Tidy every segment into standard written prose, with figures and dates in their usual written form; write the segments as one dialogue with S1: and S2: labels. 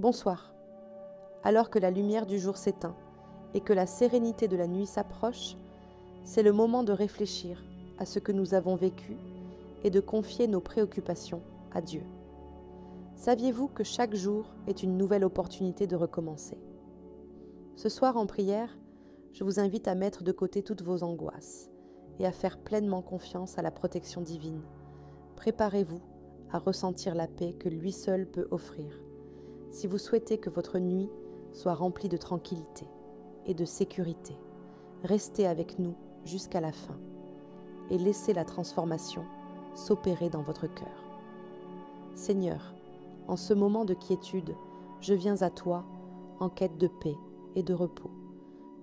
S1: Bonsoir. Alors que la lumière du jour s'éteint et que la sérénité de la nuit s'approche, c'est le moment de réfléchir à ce que nous avons vécu et de confier nos préoccupations à Dieu. Saviez-vous que chaque jour est une nouvelle opportunité de recommencer? Ce soir en prière, je vous invite à mettre de côté toutes vos angoisses et à faire pleinement confiance à la protection divine. Préparez-vous à ressentir la paix que lui seul peut offrir. Si vous souhaitez que votre nuit soit remplie de tranquillité et de sécurité, restez avec nous jusqu'à la fin et laissez la transformation s'opérer dans votre cœur. Seigneur, en ce moment de quiétude, je viens à toi en quête de paix et de repos,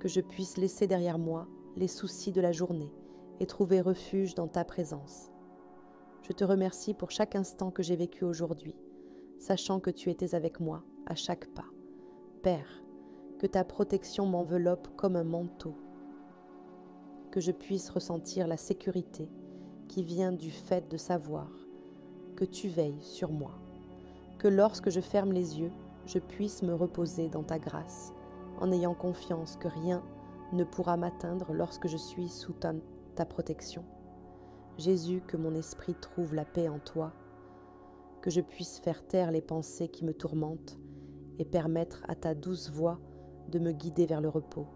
S1: que je puisse laisser derrière moi les soucis de la journée et trouver refuge dans ta présence. Je te remercie pour chaque instant que j'ai vécu aujourd'hui, sachant que tu étais avec moi à chaque pas. Père, que ta protection m'enveloppe comme un manteau, que je puisse ressentir la sécurité qui vient du fait de savoir que tu veilles sur moi, que lorsque je ferme les yeux, je puisse me reposer dans ta grâce, en ayant confiance que rien ne pourra m'atteindre lorsque je suis sous ta protection. Jésus, que mon esprit trouve la paix en toi, que je puisse faire taire les pensées qui me tourmentent et permettre à ta douce voix de me guider vers le repos.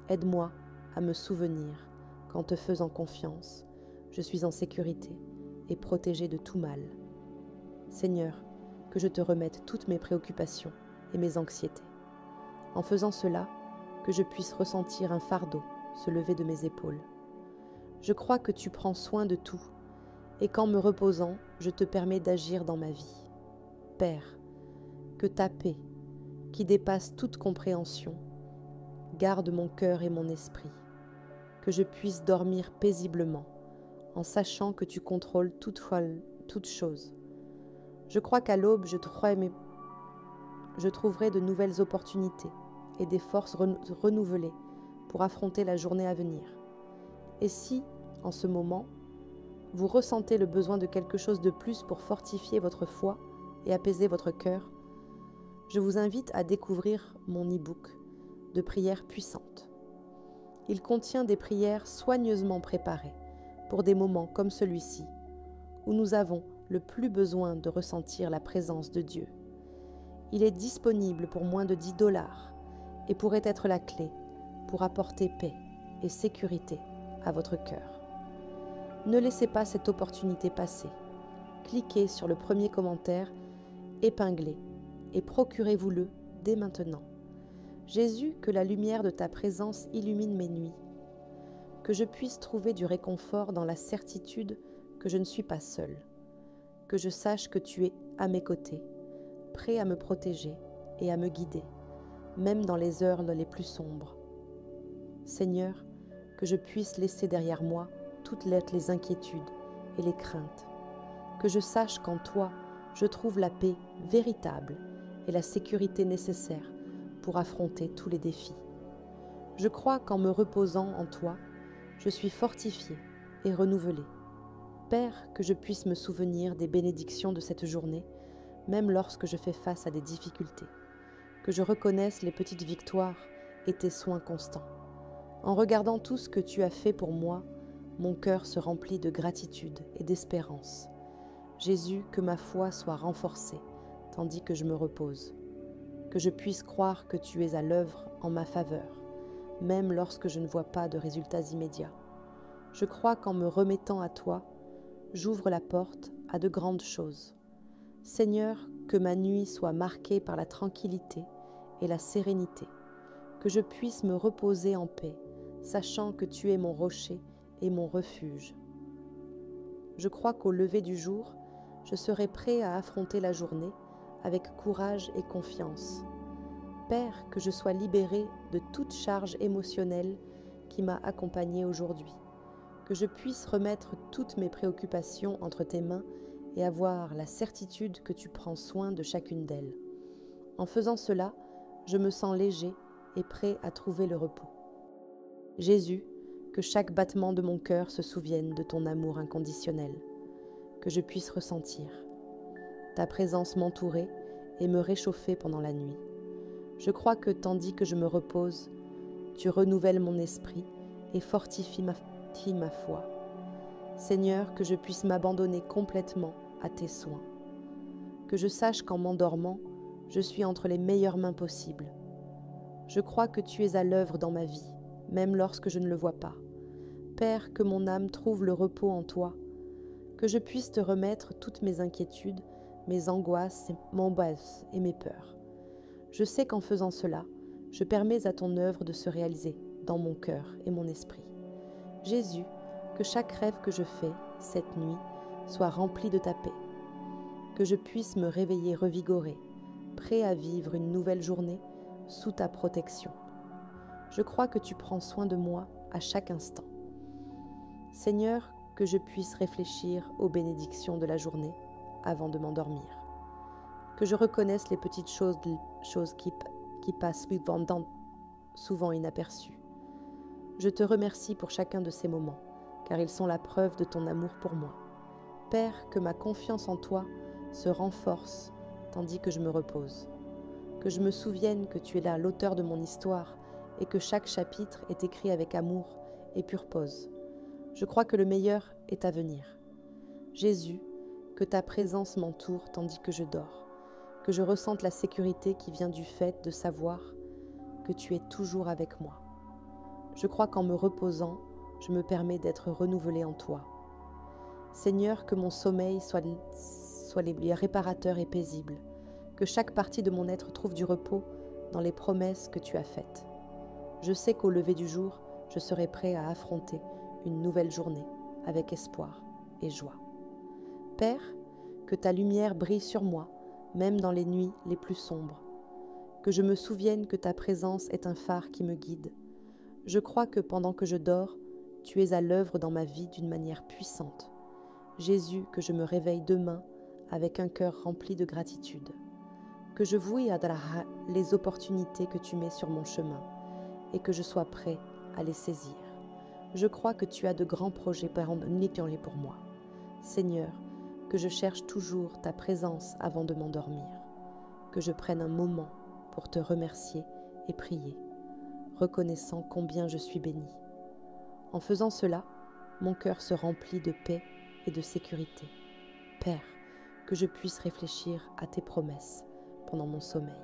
S1: Aide-moi à me souvenir qu'en te faisant confiance, je suis en sécurité et protégée de tout mal. Seigneur, que je te remette toutes mes préoccupations et mes anxiétés. En faisant cela, que je puisse ressentir un fardeau se lever de mes épaules. Je crois que tu prends soin de tout et qu'en me reposant, je te permets d'agir dans ma vie. Père, que ta paix, qui dépasse toute compréhension, garde mon cœur et mon esprit, que je puisse dormir paisiblement en sachant que tu contrôles toute chose. Je crois qu'à l'aube, je trouverai de nouvelles opportunités et des forces renouvelées pour affronter la journée à venir. Et si, en ce moment, vous ressentez le besoin de quelque chose de plus pour fortifier votre foi et apaiser votre cœur, je vous invite à découvrir mon e-book de prières puissantes. Il contient des prières soigneusement préparées pour des moments comme celui-ci, où nous avons le plus besoin de ressentir la présence de Dieu. Il est disponible pour moins de $10 et pourrait être la clé pour apporter paix et sécurité à votre cœur. Ne laissez pas cette opportunité passer. Cliquez sur le premier commentaire épinglé et procurez-vous-le dès maintenant. Jésus, que la lumière de ta présence illumine mes nuits, que je puisse trouver du réconfort dans la certitude que je ne suis pas seule, que je sache que tu es à mes côtés, prêt à me protéger et à me guider, même dans les heures les plus sombres. Seigneur, que je puisse laisser derrière moi toutes les inquiétudes et les craintes, que je sache qu'en toi, je trouve la paix véritable et la sécurité nécessaire pour affronter tous les défis. Je crois qu'en me reposant en toi, je suis fortifiée et renouvelée. Père, que je puisse me souvenir des bénédictions de cette journée, même lorsque je fais face à des difficultés, que je reconnaisse les petites victoires et tes soins constants. En regardant tout ce que tu as fait pour moi, mon cœur se remplit de gratitude et d'espérance. Jésus, que ma foi soit renforcée, tandis que je me repose. Que je puisse croire que tu es à l'œuvre en ma faveur, même lorsque je ne vois pas de résultats immédiats. Je crois qu'en me remettant à toi, j'ouvre la porte à de grandes choses. Seigneur, que ma nuit soit marquée par la tranquillité et la sérénité, que je puisse me reposer en paix, sachant que tu es mon rocher et mon refuge. Je crois qu'au lever du jour, je serai prêt à affronter la journée avec courage et confiance. Père, que je sois libéré de toute charge émotionnelle qui m'a accompagné aujourd'hui, que je puisse remettre toutes mes préoccupations entre tes mains et avoir la certitude que tu prends soin de chacune d'elles. En faisant cela, je me sens léger et prêt à trouver le repos. Jésus, que chaque battement de mon cœur se souvienne de ton amour inconditionnel, que je puisse ressentir ta présence m'entourer et me réchauffer pendant la nuit. Je crois que tandis que je me repose, tu renouvelles mon esprit et fortifies ma foi. Seigneur, que je puisse m'abandonner complètement à tes soins. Que je sache qu'en m'endormant, je suis entre les meilleures mains possibles. Je crois que tu es à l'œuvre dans ma vie, même lorsque je ne le vois pas. Père, que mon âme trouve le repos en toi, que je puisse te remettre toutes mes inquiétudes, mes angoisses, mon angoisse et mes peurs. Je sais qu'en faisant cela, je permets à ton œuvre de se réaliser dans mon cœur et mon esprit. Jésus, que chaque rêve que je fais cette nuit soit rempli de ta paix, que je puisse me réveiller revigoré, prêt à vivre une nouvelle journée sous ta protection. Je crois que tu prends soin de moi à chaque instant. Seigneur, que je puisse réfléchir aux bénédictions de la journée avant de m'endormir. Que je reconnaisse les petites choses qui passent souvent inaperçues. Je te remercie pour chacun de ces moments, car ils sont la preuve de ton amour pour moi. Père, que ma confiance en toi se renforce tandis que je me repose. Que je me souvienne que tu es là, l'auteur de mon histoire, et que chaque chapitre est écrit avec amour et pure pose. Je crois que le meilleur est à venir. Jésus, que ta présence m'entoure tandis que je dors, que je ressente la sécurité qui vient du fait de savoir que tu es toujours avec moi. Je crois qu'en me reposant, je me permets d'être renouvelé en toi. Seigneur, que mon sommeil soit réparateur et paisible, que chaque partie de mon être trouve du repos dans les promesses que tu as faites. Je sais qu'au lever du jour, je serai prêt à affronter une nouvelle journée avec espoir et joie. Père, que ta lumière brille sur moi, même dans les nuits les plus sombres. Que je me souvienne que ta présence est un phare qui me guide. Je crois que pendant que je dors, tu es à l'œuvre dans ma vie d'une manière puissante. Jésus, que je me réveille demain avec un cœur rempli de gratitude. Que je vouille les opportunités que tu mets sur mon chemin et que je sois prêt à les saisir. Je crois que tu as de grands projets pour moi. Seigneur, que je cherche toujours ta présence avant de m'endormir, que je prenne un moment pour te remercier et prier, reconnaissant combien je suis béni. En faisant cela, mon cœur se remplit de paix et de sécurité. Père, que je puisse réfléchir à tes promesses pendant mon sommeil,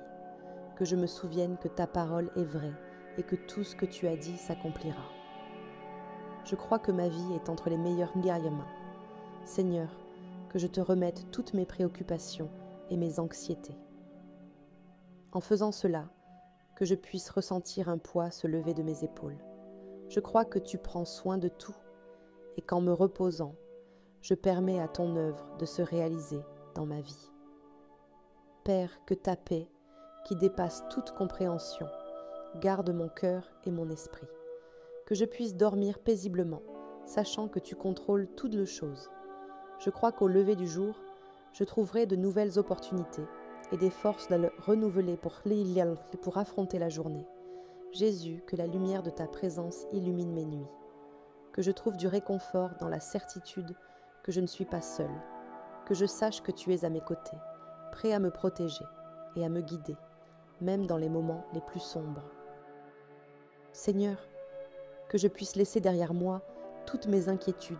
S1: que je me souvienne que ta parole est vraie et que tout ce que tu as dit s'accomplira. Je crois que ma vie est entre les meilleures mains. Seigneur, que je te remette toutes mes préoccupations et mes anxiétés. En faisant cela, que je puisse ressentir un poids se lever de mes épaules. Je crois que tu prends soin de tout et qu'en me reposant, je permets à ton œuvre de se réaliser dans ma vie. Père, que ta paix, qui dépasse toute compréhension, garde mon cœur et mon esprit. Que je puisse dormir paisiblement, sachant que tu contrôles toutes les choses. Je crois qu'au lever du jour, je trouverai de nouvelles opportunités et des forces renouvelées pour affronter la journée. Jésus, que la lumière de ta présence illumine mes nuits. Que je trouve du réconfort dans la certitude que je ne suis pas seule. Que je sache que tu es à mes côtés, prêt à me protéger et à me guider, même dans les moments les plus sombres. Seigneur, que je puisse laisser derrière moi toutes mes inquiétudes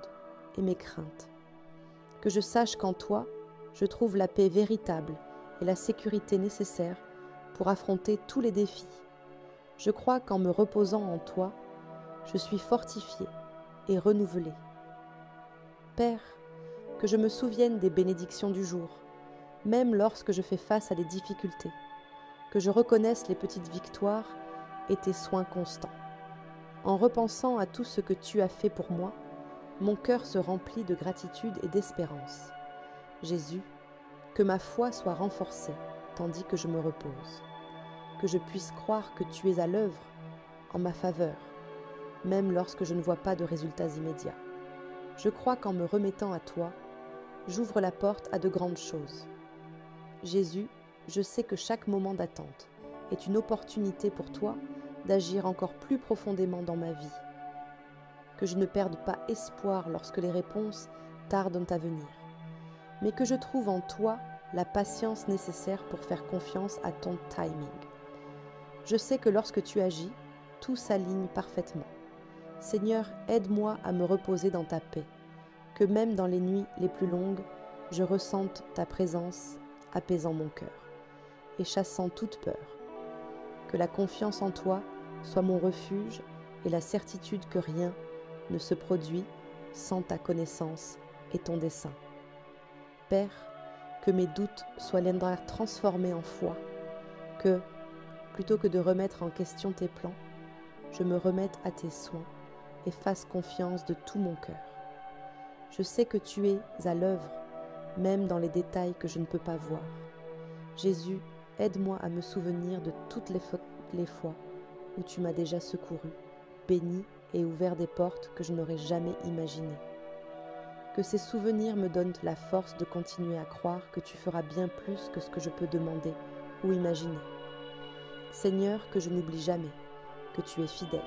S1: et mes craintes. Que je sache qu'en toi, je trouve la paix véritable et la sécurité nécessaire pour affronter tous les défis. Je crois qu'en me reposant en toi, je suis fortifiée et renouvelée. Père, que je me souvienne des bénédictions du jour, même lorsque je fais face à des difficultés, que je reconnaisse les petites victoires et tes soins constants. En repensant à tout ce que tu as fait pour moi, mon cœur se remplit de gratitude et d'espérance. Jésus, que ma foi soit renforcée tandis que je me repose, que je puisse croire que tu es à l'œuvre en ma faveur, même lorsque je ne vois pas de résultats immédiats. Je crois qu'en me remettant à toi, j'ouvre la porte à de grandes choses. Jésus, je sais que chaque moment d'attente est une opportunité pour toi d'agir encore plus profondément dans ma vie. Que je ne perde pas espoir lorsque les réponses tardent à venir, mais que je trouve en toi la patience nécessaire pour faire confiance à ton timing. Je sais que lorsque tu agis, tout s'aligne parfaitement. Seigneur, aide-moi à me reposer dans ta paix, que même dans les nuits les plus longues, je ressente ta présence apaisant mon cœur et chassant toute peur. Que la confiance en toi soit mon refuge et la certitude que rien ne se produit sans ta connaissance et ton dessein. Père, que mes doutes soient transformés en foi, que, plutôt que de remettre en question tes plans, je me remette à tes soins et fasse confiance de tout mon cœur. Je sais que tu es à l'œuvre, même dans les détails que je ne peux pas voir. Jésus, aide-moi à me souvenir de toutes les fois où tu m'as déjà secouru, béni et ouvert des portes que je n'aurais jamais imaginées. Que ces souvenirs me donnent la force de continuer à croire que tu feras bien plus que ce que je peux demander ou imaginer. Seigneur, que je n'oublie jamais que tu es fidèle.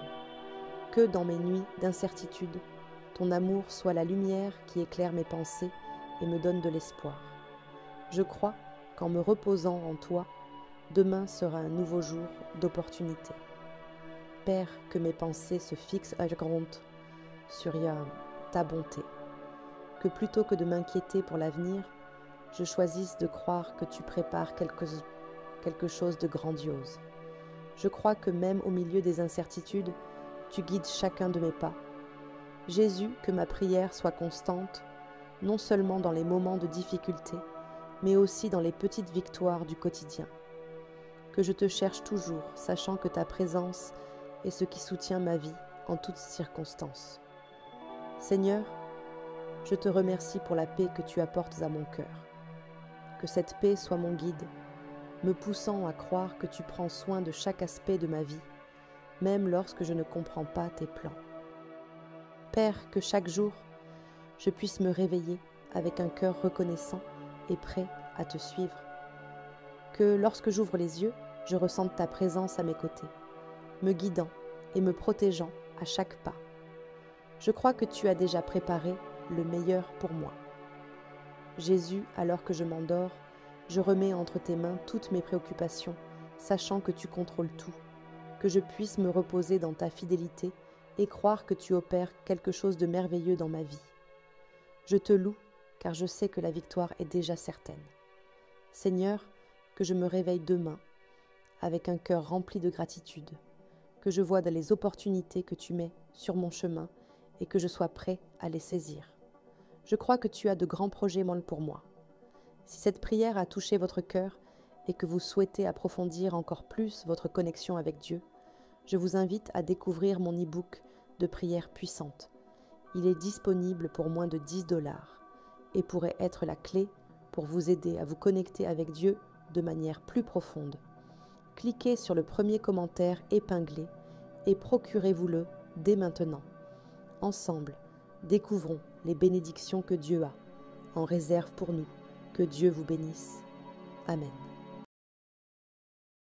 S1: Que dans mes nuits d'incertitude, ton amour soit la lumière qui éclaire mes pensées et me donne de l'espoir. Je crois qu'en me reposant en toi, demain sera un nouveau jour d'opportunité. Père, que mes pensées se fixent à grande sur ta bonté. Que plutôt que de m'inquiéter pour l'avenir, je choisisse de croire que tu prépares quelque chose de grandiose. Je crois que même au milieu des incertitudes, tu guides chacun de mes pas. Jésus, que ma prière soit constante, non seulement dans les moments de difficulté, mais aussi dans les petites victoires du quotidien. Que je te cherche toujours, sachant que ta présence est ce qui soutient ma vie en toutes circonstances. Seigneur, je te remercie pour la paix que tu apportes à mon cœur. Que cette paix soit mon guide, me poussant à croire que tu prends soin de chaque aspect de ma vie, même lorsque je ne comprends pas tes plans. Père, que chaque jour, je puisse me réveiller avec un cœur reconnaissant et prêt à te suivre. Que lorsque j'ouvre les yeux, je ressente ta présence à mes côtés, me guidant et me protégeant à chaque pas. Je crois que tu as déjà préparé le meilleur pour moi. Jésus, alors que je m'endors, je remets entre tes mains toutes mes préoccupations, sachant que tu contrôles tout, que je puisse me reposer dans ta fidélité et croire que tu opères quelque chose de merveilleux dans ma vie. Je te loue, car je sais que la victoire est déjà certaine. Seigneur, que je me réveille demain avec un cœur rempli de gratitude, que je voie dans les opportunités que tu mets sur mon chemin et que je sois prêt à les saisir. Je crois que tu as de grands projets pour moi. Si cette prière a touché votre cœur et que vous souhaitez approfondir encore plus votre connexion avec Dieu, je vous invite à découvrir mon e-book de prières puissantes. Il est disponible pour moins de 10$ et pourrait être la clé pour vous aider à vous connecter avec Dieu de manière plus profonde. Cliquez sur le premier commentaire épinglé et procurez-vous-le dès maintenant. Ensemble, découvrons les bénédictions que Dieu a en réserve pour nous. Que Dieu vous bénisse. Amen.